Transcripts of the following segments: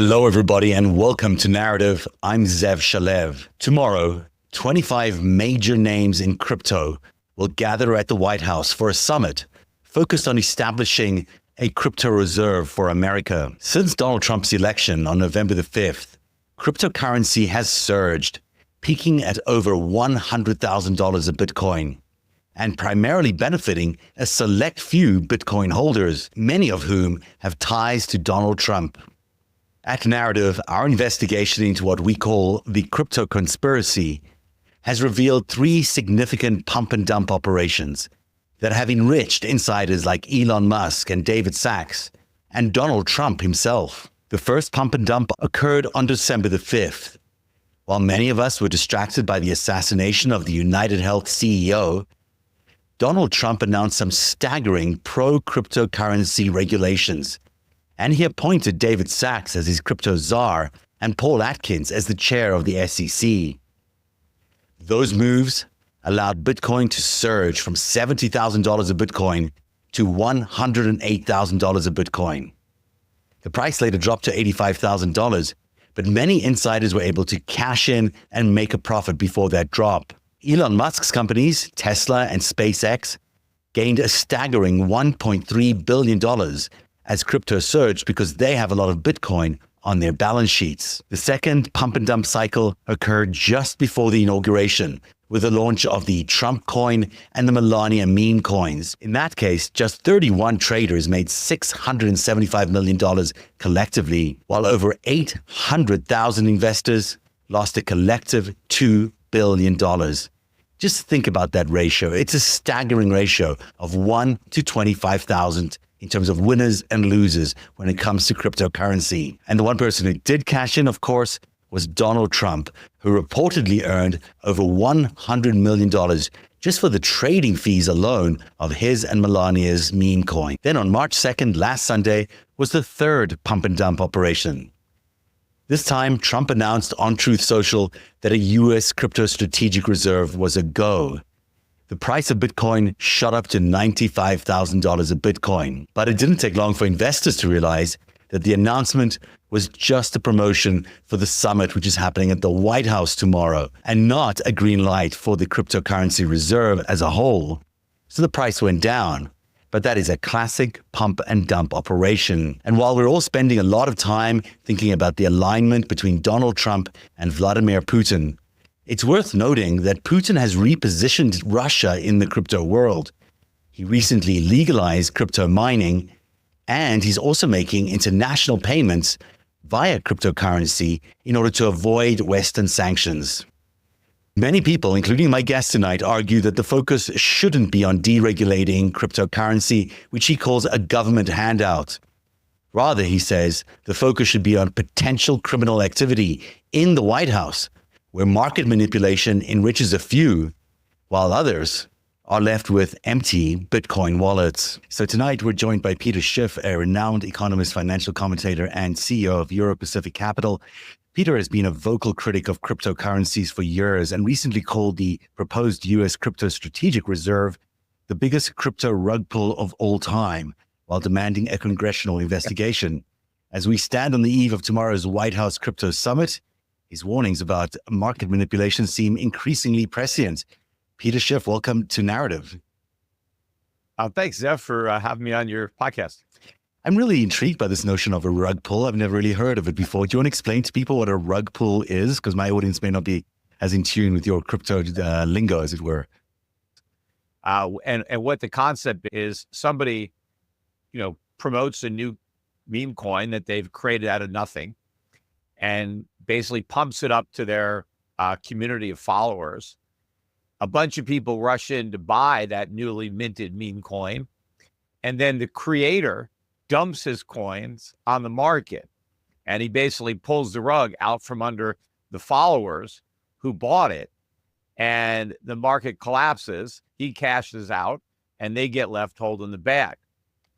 Hello, everybody, and welcome to Narativ. I'm Zev Shalev. Tomorrow, 25 major names in crypto will gather at the White House for a summit focused on establishing a crypto reserve for America. Since Donald Trump's election on November the 5th, cryptocurrency has surged, peaking at over $100,000 a Bitcoin, and primarily benefiting a select few Bitcoin holders, many of whom have ties to Donald Trump. At Narativ, our investigation into what we call the crypto conspiracy has revealed three significant pump and dump operations that have enriched insiders like Elon Musk and David Sachs and Donald Trump himself. The first pump and dump occurred on December the 5th. While many of us were distracted by the assassination of the United Health CEO, Donald Trump announced some staggering pro-cryptocurrency regulations, and he appointed David Sachs as his crypto czar and Paul Atkins as the chair of the SEC. Those moves allowed Bitcoin to surge from $70,000 a Bitcoin to $108,000 a Bitcoin. The price later dropped to $85,000, but many insiders were able to cash in and make a profit before that drop. Elon Musk's companies, Tesla and SpaceX, gained a staggering $1.3 billion as crypto surged because they have a lot of Bitcoin on their balance sheets. The second pump and dump cycle occurred just before the inauguration with the launch of the Trump coin and the Melania meme coins. In that case, just 31 traders made $675 million collectively, while over 800,000 investors lost a collective $2 billion. Just think about that ratio. It's a staggering ratio of 1 to 25,000 in terms of winners and losers when it comes to cryptocurrency. And the one person who did cash in, of course, was Donald Trump, who reportedly earned over $100 million just for the trading fees alone of his and Melania's meme coin. Then on March 2nd, last Sunday, was the third pump and dump operation. This time, Trump announced on Truth Social that a U.S. crypto strategic reserve was a go. The price of Bitcoin shot up to $95,000 a Bitcoin, but it didn't take long for investors to realize that the announcement was just a promotion for the summit, which is happening at the White House tomorrow, and not a green light for the cryptocurrency reserve as a whole. So the price went down, but that is a classic pump and dump operation. And while we're all spending a lot of time thinking about the alignment between Donald Trump and Vladimir Putin, it's worth noting that Putin has repositioned Russia in the crypto world. He recently legalized crypto mining, and he's also making international payments via cryptocurrency in order to avoid Western sanctions. Many people, including my guest tonight, argue that the focus shouldn't be on deregulating cryptocurrency, which he calls a government handout. Rather, he says, the focus should be on potential criminal activity in the White House, where market manipulation enriches a few, while others are left with empty Bitcoin wallets. So tonight we're joined by Peter Schiff, a renowned economist, financial commentator, and CEO of Euro-Pacific Capital. Peter has been a vocal critic of cryptocurrencies for years and recently called the proposed U.S. crypto strategic reserve the biggest crypto rug pull of all time, while demanding a congressional investigation. As we stand on the eve of tomorrow's White House Crypto Summit, his warnings about market manipulation seem increasingly prescient. Peter Schiff, welcome to Narativ. Thanks, Zev, for having me on your podcast. I'm really intrigued by this notion of a rug pull. I've never really heard of it before. Do you want to explain to people what a rug pull is? Because my audience may not be as in tune with your crypto lingo, as it were. And what the concept is, somebody, promotes a new meme coin that they've created out of nothing, and basically pumps it up to their community of followers. A bunch of people rush in to buy that newly minted meme coin, and then the creator dumps his coins on the market, and he basically pulls the rug out from under the followers who bought it, and the market collapses. He cashes out, and they get left holding the bag.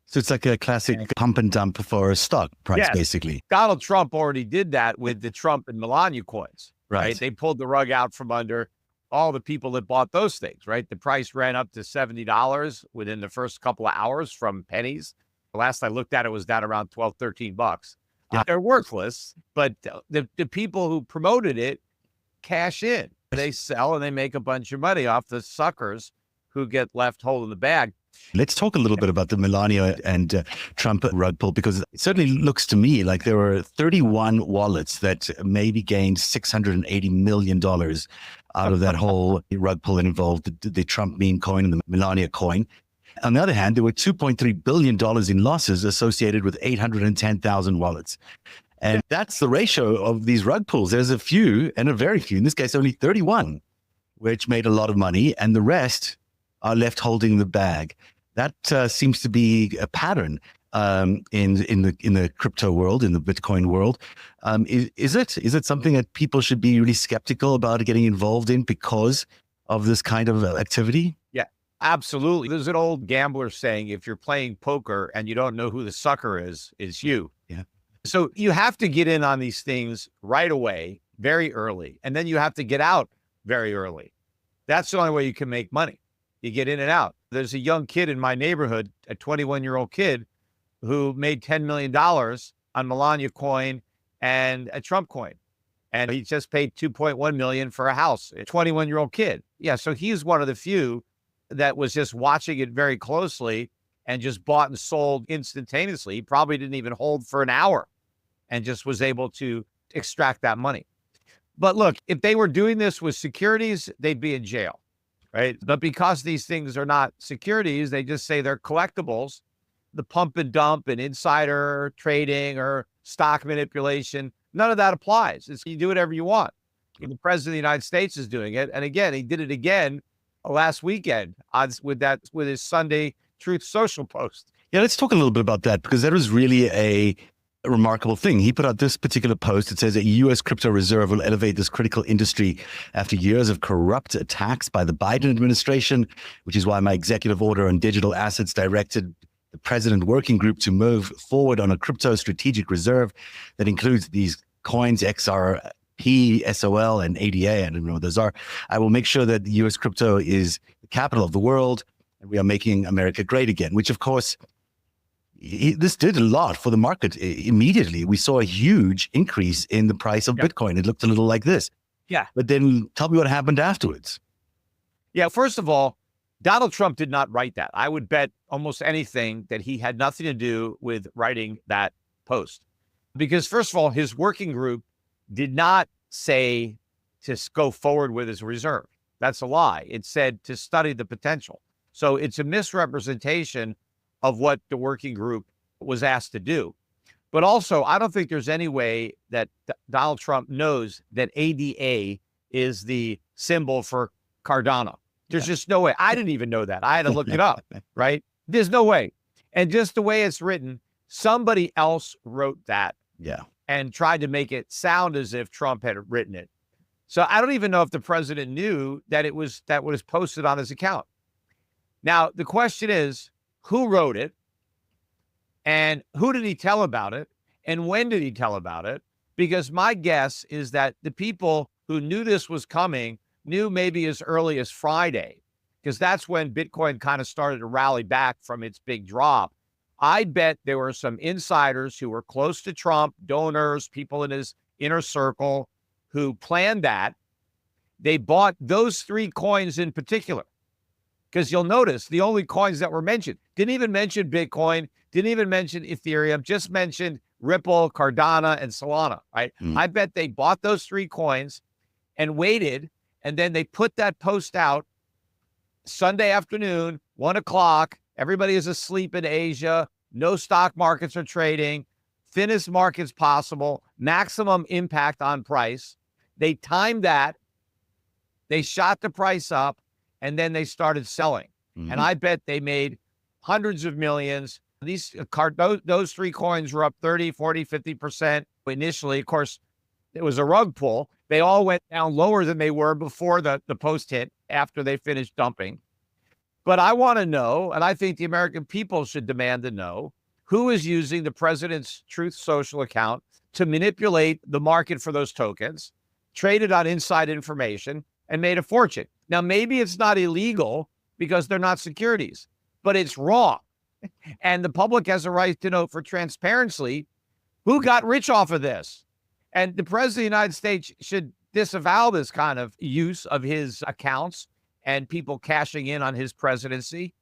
So it's like a classic pump and dump for a stock price, yes. Basically. Donald Trump already did that with the Trump and Melania coins, right? They pulled the rug out from under all the people that bought those things, right? The price ran up to $70 within the first couple of hours from pennies. The last I looked at it was down around 12, 13 bucks. Yeah. They're worthless, but the people who promoted it cash in. They sell and they make a bunch of money off the suckers who get left holding the bag. Let's talk a little bit about the Melania and Trump rug pull, because it certainly looks to me like there were 31 wallets that maybe gained $680 million out of that whole rug pull that involved the Trump meme coin and the Melania coin. On the other hand, there were $2.3 billion in losses associated with 810,000 wallets. And that's the ratio of these rug pulls. There's a few and a very few. In this case, only 31, which made a lot of money, and the rest are left holding the bag. That seems to be a pattern in the crypto world, in the Bitcoin world. Is it something that people should be really skeptical about getting involved in because of this kind of activity? Yeah, absolutely. There's an old gambler saying, if you're playing poker and you don't know who the sucker is, it's you. Yeah. So you have to get in on these things right away, very early, and then you have to get out very early. That's the only way you can make money. You get in and out. There's a young kid in my neighborhood, a 21-year-old kid, who made $10 million on Melania coin and a Trump coin. And he just paid $2.1 million for a house, a 21-year-old kid. Yeah, so he's one of the few that was just watching it very closely and just bought and sold instantaneously. He probably didn't even hold for an hour and just was able to extract that money. But look, if they were doing this with securities, they'd be in jail, right? But because these things are not securities, they just say they're collectibles. The pump and dump and insider trading or stock manipulation, none of that applies. You do whatever you want. The president of the United States is doing it. And again, he did it again last weekend with his Sunday Truth Social post. Yeah, let's talk a little bit about that, because that was really a remarkable thing. He put out this particular post. It says a U.S. crypto reserve will elevate this critical industry after years of corrupt attacks by the Biden administration, which is why my executive order on digital assets directed the president working group to move forward on a crypto strategic reserve that includes these coins, XRP, SOL, and ADA. I don't know what those are. I will make sure that the U.S. crypto is the capital of the world, and we are making America great again, which of course, this did a lot for the market. Immediately, we saw a huge increase in the price of Bitcoin. It looked a little like this. Yeah. But then tell me what happened afterwards. Yeah, first of all, Donald Trump did not write that. I would bet almost anything that he had nothing to do with writing that post. Because first of all, his working group did not say to go forward with his reserve. That's a lie. It said to study the potential. So it's a misrepresentation of what the working group was asked to do. But also, I don't think there's any way that Donald Trump knows that ADA is the symbol for Cardano. There's just no way. I didn't even know that. I had to look it up, right? There's no way. And just the way it's written, somebody else wrote that and tried to make it sound as if Trump had written it. So I don't even know if the president knew that it was posted on his account. Now, the question is, who wrote it? And who did he tell about it? And when did he tell about it? Because my guess is that the people who knew this was coming knew maybe as early as Friday, because that's when Bitcoin kind of started to rally back from its big drop. I bet there were some insiders who were close to Trump, donors, people in his inner circle who planned that. They bought those three coins in particular, because you'll notice the only coins that were mentioned didn't even mention Bitcoin, didn't even mention Ethereum, just mentioned Ripple, Cardano, and Solana, right? I bet they bought those three coins and waited, and then they put that post out Sunday afternoon, 1 o'clock. Everybody is asleep in Asia. No stock markets are trading. Thinnest markets possible. Maximum impact on price. They timed that. They shot the price up, and then they started selling. And I bet they made hundreds of millions. Those three coins were up 30, 40, 50% initially. Of course, it was a rug pull. They all went down lower than they were before the post hit, after they finished dumping. But I want to know, and I think the American people should demand to know, who is using the president's Truth Social account to manipulate the market for those tokens, traded on inside information, and made a fortune. Now, maybe it's not illegal because they're not securities, but it's wrong. And the public has a right to know, for transparency, Who got rich off of this? And the president of the United States should disavow this kind of use of his accounts and people cashing in on his presidency.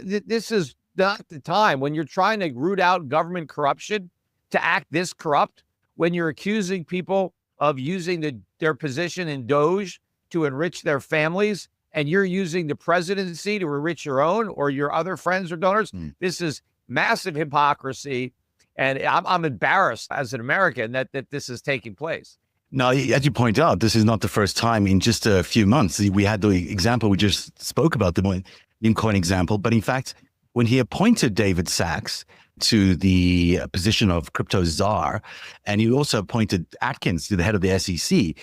This is not the time when you're trying to root out government corruption to act this corrupt, when you're accusing people of using their position in Doge to enrich their families, and you're using the presidency to enrich your own or your other friends or donors. This is massive hypocrisy. And I'm embarrassed as an American that this is taking place. Now, as you point out, this is not the first time in just a few months. We had the example we just spoke about, the meme coin example. But in fact, when he appointed David Sachs to the position of crypto czar, and he also appointed Atkins to the head of the SEC,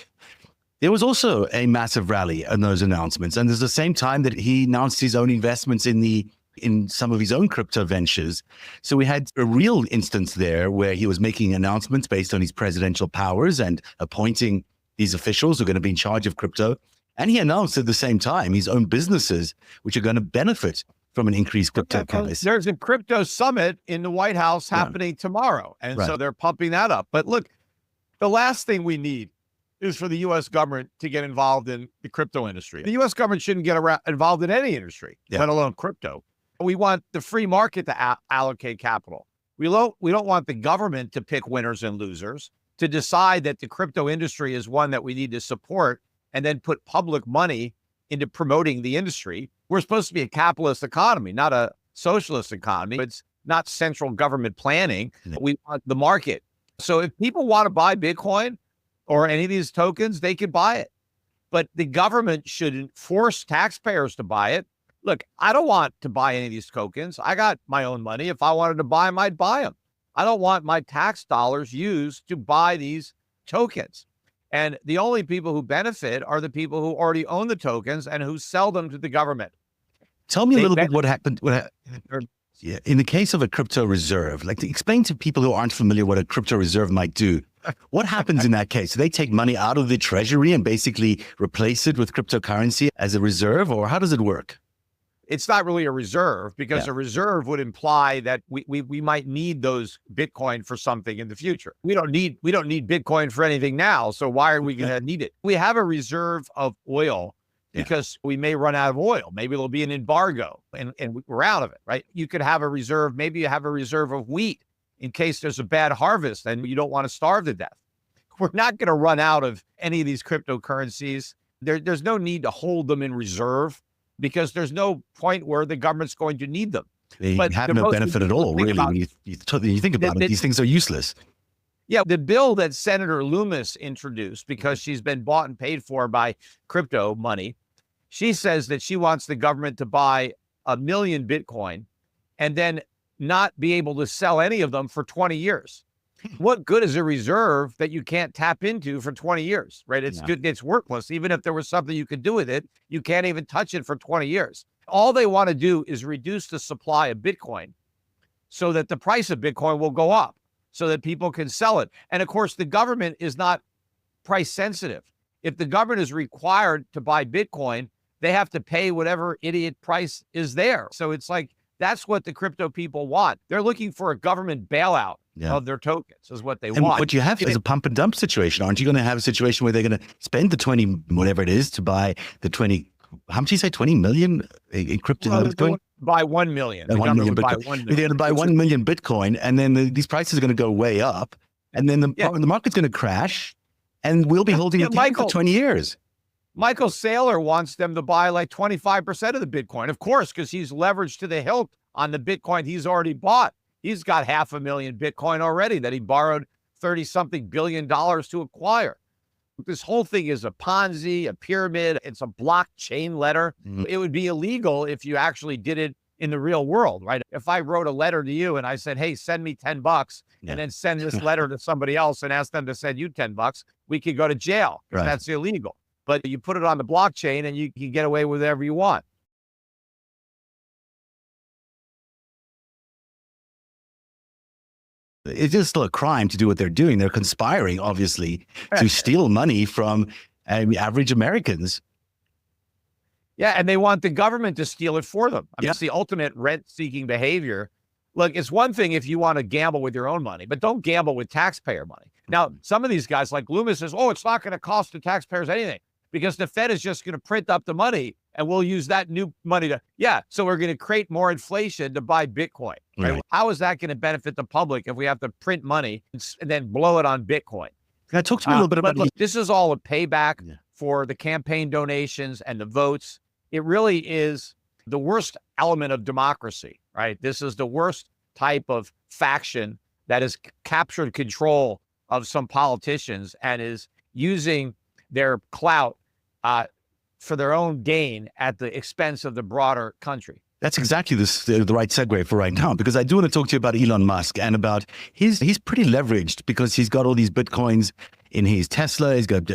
there was also a massive rally on those announcements. And there's the same time that he announced his own investments in some of his own crypto ventures. So we had a real instance there where he was making announcements based on his presidential powers and appointing these officials who are going to be in charge of crypto. And he announced at the same time his own businesses, which are going to benefit from an increased crypto price. There's a crypto summit in the White House happening tomorrow. And so they're pumping that up. But look, the last thing we need is for the U.S. government to get involved in the crypto industry. The U.S. government shouldn't get involved in any industry, let alone crypto. We want the free market to allocate capital. We don't want the government to pick winners and losers, to decide that the crypto industry is one that we need to support and then put public money into promoting the industry. We're supposed to be a capitalist economy, not a socialist economy. It's not central government planning. We want the market. So if people want to buy Bitcoin or any of these tokens, they could buy it. But the government shouldn't force taxpayers to buy it. Look, I don't want to buy any of these tokens. I got my own money. If I wanted to buy them, I'd buy them. I don't want my tax dollars used to buy these tokens. And the only people who benefit are the people who already own the tokens and who sell them to the government. Tell me a little bit what happened. In the case of a crypto reserve, like, explain to people who aren't familiar what a crypto reserve might do. What happens in that case? Do they take money out of the treasury and basically replace it with cryptocurrency as a reserve, or how does it work? It's not really a reserve, because a reserve would imply that we might need those Bitcoin for something in the future. We don't need Bitcoin for anything now. So why are we going to need it? We have a reserve of oil because we may run out of oil. Maybe there'll be an embargo and we're out of it, right? You could have a reserve. Maybe you have a reserve of wheat in case there's a bad harvest and you don't want to starve to death. We're not going to run out of any of these cryptocurrencies. There's no need to hold them in reserve, because there's no point where the government's going to need them. They have no benefit at all, really. When you think about it, these things are useless. Yeah, the bill that Senator Loomis introduced, because she's been bought and paid for by crypto money, she says that she wants the government to buy 1 million Bitcoin and then not be able to sell any of them for 20 years. What good is a reserve that you can't tap into for 20 years, right? It's worthless. Even if there was something you could do with it, you can't even touch it for 20 years. All they want to do is reduce the supply of Bitcoin so that the price of Bitcoin will go up, so that people can sell it. And of course, the government is not price sensitive. If the government is required to buy Bitcoin, they have to pay whatever idiot price is there. So it's like, that's what the crypto people want. They're looking for a government bailout of their tokens, is what they want. What you have is a pump and dump situation. Aren't you going to have a situation where they're going to spend the 20, whatever it is, to buy the 20, how much do you say, 20 million in crypto? Well, buy 1 million. 1 million Bitcoin. They're going to buy 1 million Bitcoin, and then these prices are going to go way up, and then the market's going to crash, and we'll be holding it for 20 years. Michael Saylor wants them to buy like 25% of the Bitcoin, of course, because he's leveraged to the hilt on the Bitcoin he's already bought. He's got 500,000 Bitcoin already that he borrowed $30-something billion to acquire. This whole thing is a Ponzi, a pyramid. It's a blockchain letter. It would be illegal if you actually did it in the real world, right? If I wrote a letter to you and I said, hey, send me $10 and then send this letter to somebody else and ask them to send you $10, we could go to jail. Right. That's illegal. But you put it on the blockchain and you can get away with whatever you want. It's just still a crime to do what they're doing. They're conspiring, obviously, to steal money from average Americans. Yeah, and they want the government to steal it for them. I mean, that's the ultimate rent-seeking behavior Look, it's one thing if you want to gamble with your own money, but don't gamble with taxpayer money. Now, some of these guys like Loomis says, oh, it's not going to cost the taxpayers anything because the Fed is just going to print up the money and we'll use that new money so we're going to create more inflation to buy Bitcoin. Right? How is that going to benefit the public if we have to print money and then blow it on Bitcoin? Can I talk to me a little bit about look, this is all a payback for the campaign donations and the votes. It really is the worst element of democracy, right? This is the worst type of faction that has captured control of some politicians and is using their clout for their own gain at the expense of the broader country. That's exactly the right segue for right now, because I do want to talk to you about Elon Musk and about he's pretty leveraged because he's got all these Bitcoins in his Tesla. He's got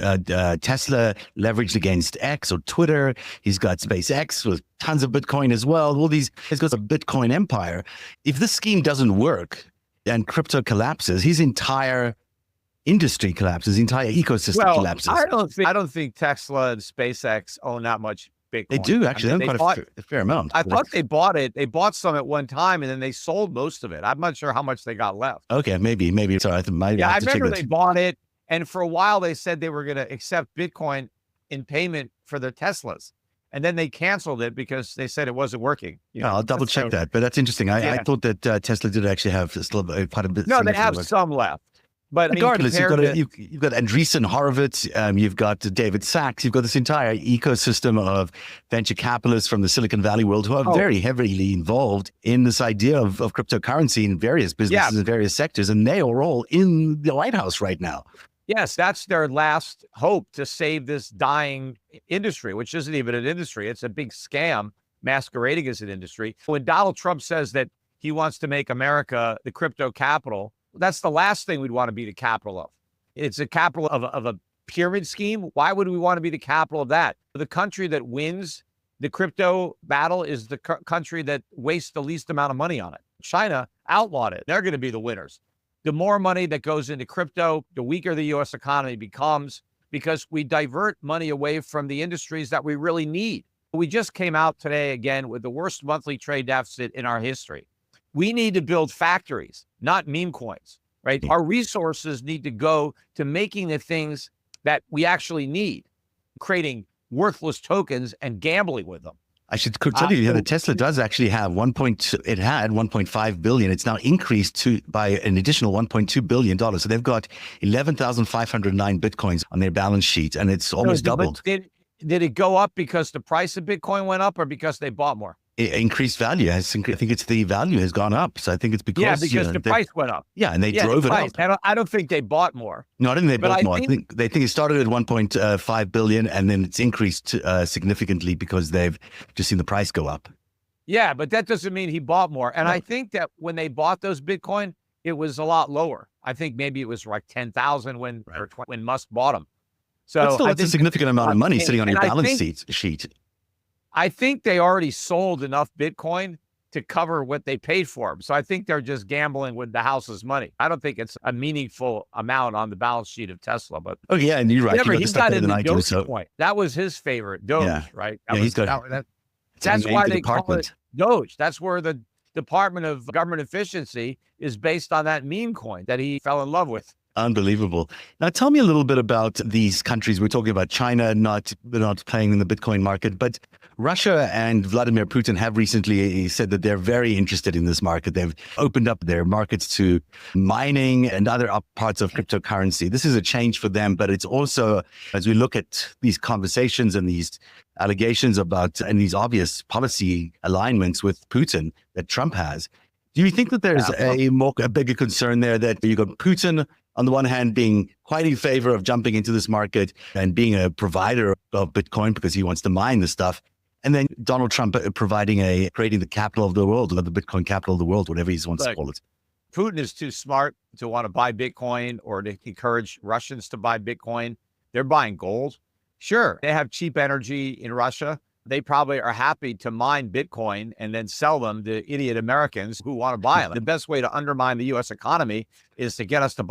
Tesla leveraged against X or Twitter. He's got SpaceX with tons of Bitcoin as well. He's got a Bitcoin empire. If this scheme doesn't work and crypto collapses, his entire industry collapses, his entire ecosystem collapses. I don't think Tesla and SpaceX own that much Bitcoin. They do actually. They own quite a fair amount. I thought they bought it. They bought some at one time and then they sold most of it. I'm not sure how much they got left. Okay, maybe. Sorry, I remember they bought it. And for a while, they said they were going to accept Bitcoin in payment for their Teslas. And then they canceled it because they said it wasn't working. I'll double check that. But that's interesting. I thought that Tesla did actually have still quite a bit. No, they have some left. But regardless, you've got Andreessen Horowitz, you've got David Sachs, you've got this entire ecosystem of venture capitalists from the Silicon Valley world who are very heavily involved in this idea of cryptocurrency in various businesses and various sectors. And they are all in the White House right now. Yes, that's their last hope to save this dying industry, which isn't even an industry. It's a big scam masquerading as an industry. When Donald Trump says that he wants to make America the crypto capital, that's the last thing we'd want to be the capital of. It's a capital of a pyramid scheme. Why would we want to be the capital of that? The country that wins the crypto battle is the country that wastes the least amount of money on it. China outlawed it. They're going to be the winners. The more money that goes into crypto, the weaker the U.S. economy becomes because we divert money away from the industries that we really need. We just came out today again with the worst monthly trade deficit in our history. We need to build factories, not meme coins, right? Our resources need to go to making the things that we actually need, creating worthless tokens and gambling with them. I should tell you that Tesla does actually have it had 1.5 billion. It's now increased by an additional $1.2 billion. So they've got 11,509 Bitcoins on their balance sheet, and it's almost doubled. Did it go up because the price of Bitcoin went up or because they bought more? It increased value. I think it's the value has gone up. So I think it's because the price went up. Yeah, and they drove it up. I don't think they bought more. No, I don't think they bought more. I think it started at 1.5 billion, and then it's increased significantly because they've just seen the price go up. Yeah, but that doesn't mean he bought more. And I think that when they bought those Bitcoin, it was a lot lower. I think maybe it was like 10,000 when Musk bought them. So that's a significant amount of money sitting on your balance sheet. I think they already sold enough Bitcoin to cover what they paid for them. So I think they're just gambling with the house's money. I don't think it's a meaningful amount on the balance sheet of Tesla. But and you're right. He got in the Doge. That was his favorite, Doge, right? That's why they call it Doge. That's where the Department of Government Efficiency is based on that meme coin that he fell in love with. Unbelievable. Now, tell me a little bit about these countries. We're talking about China not playing in the Bitcoin market, but Russia and Vladimir Putin have recently said that they're very interested in this market. They've opened up their markets to mining and other parts of cryptocurrency. This is a change for them, but it's also, as we look at these conversations and these allegations and these obvious policy alignments with Putin that Trump has, do you think that there's a bigger concern there that you got Putin on the one hand being quite in favor of jumping into this market and being a provider of Bitcoin because he wants to mine the stuff, and then Donald Trump creating the capital of the world, or the Bitcoin capital of the world, whatever he wants to call it? Putin is too smart to want to buy Bitcoin or to encourage Russians to buy Bitcoin. They're buying gold. Sure, they have cheap energy in Russia. They probably are happy to mine Bitcoin and then sell them to idiot Americans who want to buy them. The best way to undermine the U.S. economy is to get us to buy